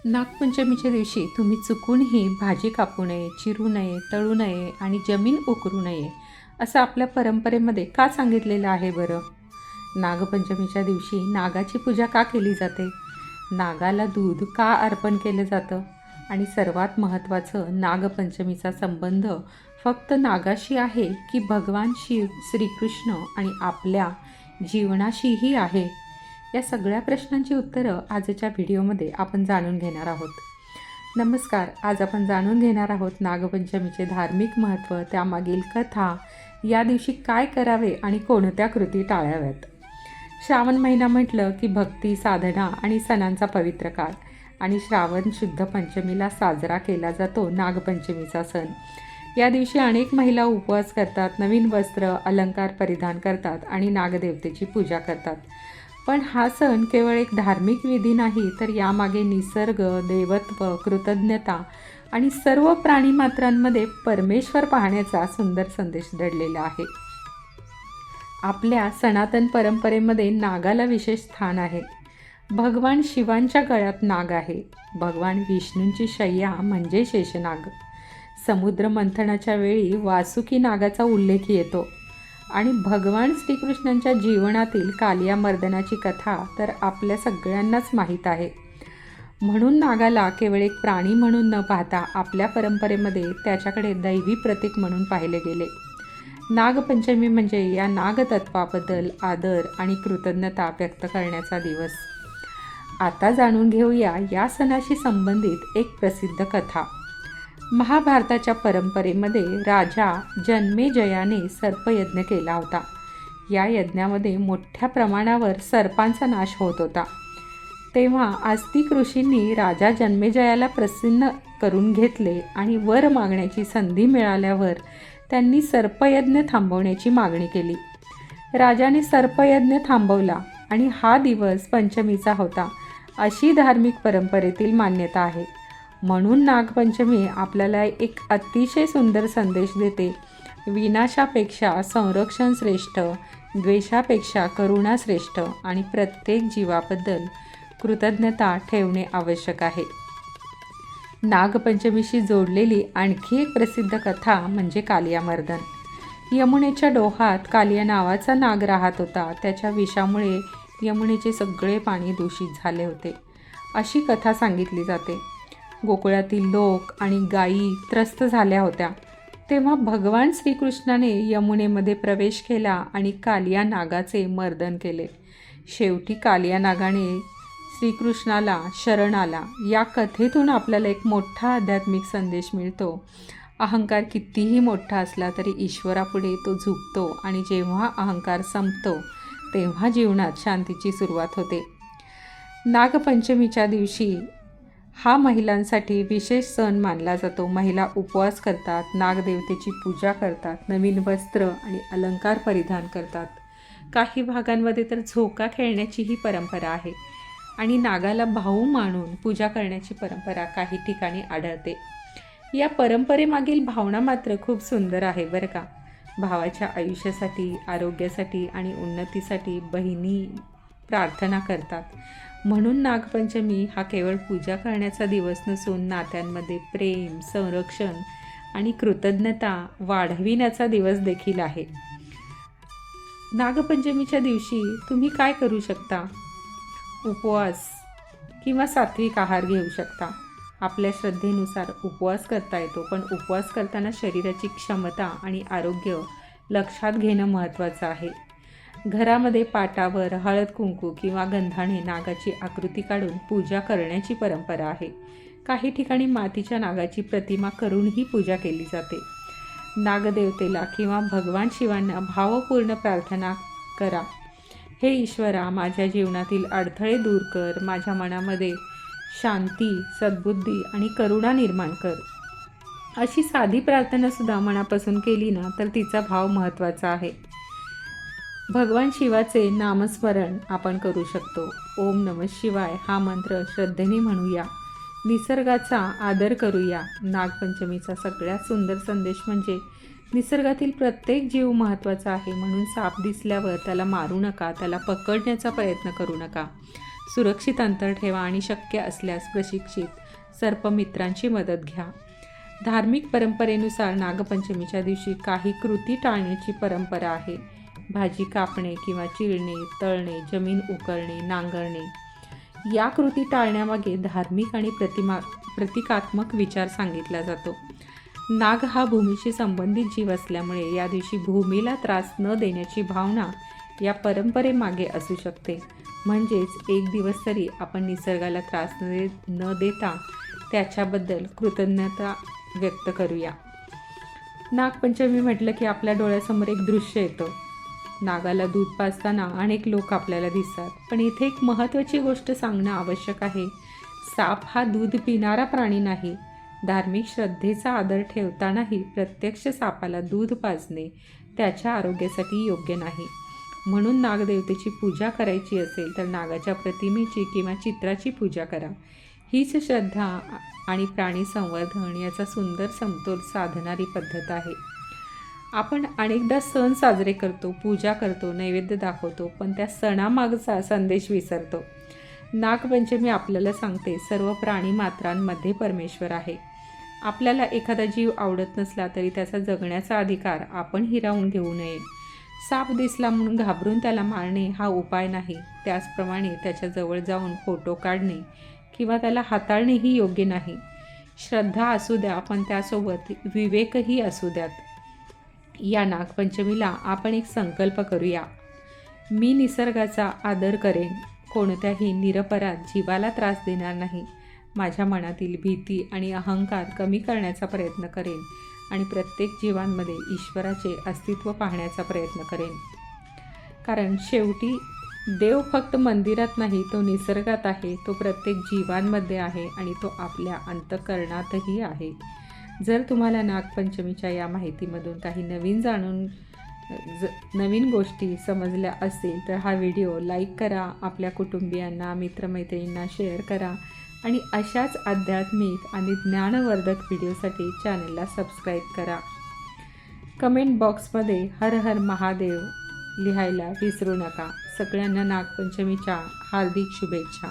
नागपंचमीच्या दिवशी तुम्ही चुकूनही भाजी कापू नये, चिरू नये, तळू नये आणि जमीन उकरू नये असं आपल्या परंपरेमध्ये का सांगितलेलं आहे बरं? नागपंचमीच्या दिवशी नागाची पूजा का केली जाते? नागाला दूध का अर्पण केलं जातं? आणि सर्वात महत्त्वाचं, नागपंचमीचा संबंध फक्त नागाशी आहे की भगवान शिव, श्रीकृष्ण आणि आपल्या जीवनाशीही आहे? या सगळ्या प्रश्नांची उत्तरं आजच्या व्हिडिओमध्ये आपण जाणून घेणार आहोत. नमस्कार. आज आपण जाणून घेणार आहोत नागपंचमीचे धार्मिक महत्त्व, त्यामागील कथा, या दिवशी काय करावे आणि कोणत्या कृती टाळाव्यात. श्रावण महिना म्हटलं की भक्ती, साधना आणि सणांचा पवित्र काळ. आणि श्रावण शुद्ध पंचमीला साजरा केला जातो नागपंचमीचा सण. या दिवशी अनेक महिला उपवास करतात, नवीन वस्त्र, अलंकार परिधान करतात आणि नागदेवतेची पूजा करतात. पण हा सण केवळ एक धार्मिक विधी नाही, तर यामागे निसर्ग, देवत्व, कृतज्ञता आणि सर्व प्राणीमात्रांमध्ये परमेश्वर पाहण्याचा सुंदर संदेश दडलेला आहे. आपल्या सनातन परंपरेमध्ये नागाला विशेष स्थान आहे. भगवान शिवांच्या गळ्यात नाग आहे. भगवान विष्णूंची शय्या म्हणजे शेषनाग. समुद्र मंथनाच्या वेळी वासुकी नागाचा उल्लेख येतो. आणि भगवान श्रीकृष्णांच्या जीवनातील कालिया मर्दनाची कथा तर आपल्या सगळ्यांनाच माहीत आहे. म्हणून नागाला केवळ एक प्राणी म्हणून न पाहता आपल्या परंपरेमध्ये त्याच्याकडे दैवी प्रतीक म्हणून पाहिले गेले. नागपंचमी म्हणजे या नागतत्वाबद्दल आदर आणि कृतज्ञता व्यक्त करण्याचा दिवस. आता जाणून घेऊया या सणाशी संबंधित एक प्रसिद्ध कथा. महाभारताच्या परंपरेमध्ये राजा जन्मेजयाने सर्पयज्ञ केला होता. या यज्ञामध्ये मोठ्या प्रमाणावर सर्पांचा नाश होत होता. तेव्हा आस्तिक ऋषींनी राजा जन्मेजयाला प्रसन्न करून घेतले आणि वर मागण्याची संधी मिळाल्यावर त्यांनी सर्पयज्ञ थांबवण्याची मागणी केली. राजाने सर्पयज्ञ थांबवला आणि हा दिवस पंचमीचा होता, अशी धार्मिक परंपरेतील मान्यता आहे. म्हणून नागपंचमी आपल्याला एक अतिशय सुंदर संदेश देते. विनाशापेक्षा संरक्षण श्रेष्ठ, द्वेषापेक्षा करुणा श्रेष्ठ आणि प्रत्येक जीवाबद्दल कृतज्ञता ठेवणे आवश्यक आहे. नागपंचमीशी जोडलेली आणखी एक प्रसिद्ध कथा म्हणजे कालिया मर्दन. यमुनेच्या डोहात कालिया नावाचा नाग राहत होता. त्याच्या विषामुळे यमुनेचे सगळे पाणी दूषित झाले होते, अशी कथा सांगितली जाते. गोकुळातील लोक आणि गायी त्रस्त झाल्या होत्या. तेव्हा भगवान श्रीकृष्णाने यमुनेमध्ये प्रवेश केला आणि कालिया नागाचे मर्दन केले. शेवटी कालिया नागाने श्रीकृष्णाला शरण आला. या कथेतून आपल्याला एक मोठा आध्यात्मिक संदेश मिळतो. अहंकार कितीही मोठा असला तरी ईश्वरापुढे तो झुकतो आणि जेव्हा अहंकार संपतो तेव्हा जीवनात शांतीची सुरुवात होते. नागपंचमीच्या दिवशी हा महिलांसाठी विशेष सण मानला जातो. महिला उपवास करतात, नागदेवतेची पूजा करतात, नवीन वस्त्र आणि अलंकार परिधान करतात. काही भागांमध्ये तर झोका खेळण्याचीही परंपरा आहे आणि नागाला भाऊ मानून पूजा करण्याची परंपरा काही ठिकाणी आढळते. या परंपरेमागील भावना मात्र खूप सुंदर आहे बरं का. भावाच्या आयुष्यासाठी, आरोग्यासाठी आणि उन्नतीसाठी बहिणी प्रार्थना करतात. म्हणून नागपंचमी हा केवळ पूजा करण्याचा दिवस नसून नात्यांमध्ये प्रेम, संरक्षण आणि कृतज्ञता वाढविण्याचा दिवस देखील आहे. नागपंचमीच्या दिवशी तुम्ही काय करू शकता? उपवास किंवा सात्विक आहार घेऊ शकता. आपल्या श्रद्धेनुसार उपवास करता येतो, पण उपवास करताना शरीराची क्षमता आणि आरोग्य लक्षात घेणं महत्त्वाचं आहे. घरामध्ये पाटावर हळद, कुंकू किंवा गंधाने नागाची आकृती काढून पूजा करण्याची परंपरा आहे. काही ठिकाणी मातीच्या नागाची प्रतिमा करूनही पूजा केली जाते. नागदेवतेला किंवा भगवान शिवांना भावपूर्ण प्रार्थना करा. हे ईश्वरा, माझ्या जीवनातील अडथळे दूर कर, माझ्या मनामध्ये शांती, सद्बुद्धी आणि करुणा निर्माण कर. अशी साधी प्रार्थनासुद्धा मनापासून केली ना तर तिचा भाव महत्त्वाचा आहे. भगवान शिवाचे नामस्मरण आपण करू शकतो. ओम नमः शिवाय हा मंत्र श्रद्धेने म्हणूया. निसर्गाचा आदर करूया. नागपंचमीचा सगळ्यात सुंदर संदेश म्हणजे निसर्गातील प्रत्येक जीव महत्त्वाचा आहे. म्हणून साप दिसल्यावर त्याला मारू नका, त्याला पकडण्याचा प्रयत्न करू नका. सुरक्षित अंतर ठेवा आणि शक्य असल्यास प्रशिक्षित सर्पमित्रांची मदत घ्या. धार्मिक परंपरेनुसार नागपंचमीच्या दिवशी काही कृती टाळण्याची परंपरा आहे. भाजी कापणे किंवा चिरणे, तळणे, जमीन उकळणे, नांगरणे या कृती टाळण्यामागे धार्मिक आणि प्रतिकात्मक विचार सांगितला जातो. नाग हा भूमीशी संबंधित जीव असल्यामुळे या दिवशी भूमीला त्रास न देण्याची भावना या परंपरेमागे असू शकते. म्हणजेच एक दिवस तरी आपण निसर्गाला त्रास न देता त्याच्याबद्दल कृतज्ञता व्यक्त करूया. नागपंचमी म्हटलं की आपल्या डोळ्यासमोर एक दृश्य येतं. नागाला दूध पाजताना अनेक लोक आपल्याला दिसतात. पण इथे एक महत्त्वाची गोष्ट सांगणं आवश्यक आहे. साप हा दूध पिणारा प्राणी नाही. धार्मिक श्रद्धेचा आदर ठेवतानाही प्रत्यक्ष सापाला दूध पाजणे त्याच्या आरोग्यासाठी योग्य नाही. म्हणून नागदेवतेची पूजा करायची असेल तर नागाच्या प्रतिमेची किंवा चित्राची पूजा करा. हीच श्रद्धा आणि प्राणी संवर्धन याचा सुंदर समतोल साधणारी पद्धत आहे. आपण अनेकदा सण साजरे करतो, पूजा करतो, नैवेद्य दाखवतो, पण त्या सणामागचा संदेश विसरतो. नागपंचमी आपल्याला सांगते सर्व प्राणी मात्रांमध्ये परमेश्वर आहे. आपल्याला एखादा जीव आवडत नसला तरी त्याचा जगण्याचा अधिकार आपण हिरावून घेऊ नये. साप दिसला म्हणून घाबरून त्याला मारणे हा उपाय नाही. त्याचप्रमाणे त्याच्या जवळ जाऊन फोटो काढणे किंवा त्याला हाताळणेही योग्य नाही. श्रद्धा असू द्या, पण त्यासोबत विवेकही असू द्यात. या नागपंचमीला आपण एक संकल्प करूया. मी निसर्गाचा आदर करेन, कोणत्याही निरपराध जीवाला त्रास देणार नाही. माझ्या मनातील भीती आणि अहंकार कमी करण्याचा प्रयत्न करेन आणि प्रत्येक जीवांमध्ये ईश्वराचे अस्तित्व पाहण्याचा प्रयत्न करेन. कारण शेवटी देव फक्त मंदिरात नाही, तो निसर्गात आहे, तो प्रत्येक जीवांमध्ये आहे आणि तो आपल्या अंतःकरणातही आहे. जर तुम्हाला नागपंचमीच्या या माहितीमधून काही नवीन गोष्टी समजल्या असतील तर हा व्हिडिओ लाईक करा, आपल्या कुटुंबियांना, मित्रमैत्रिणींना शेअर करा आणि अशाच आध्यात्मिक आणि ज्ञानवर्धक व्हिडिओसाठी चॅनलला सबस्क्राईब करा. कमेंट बॉक्समध्ये हर हर महादेव लिहायला विसरू नका. सगळ्यांना नागपंचमीच्या हार्दिक शुभेच्छा.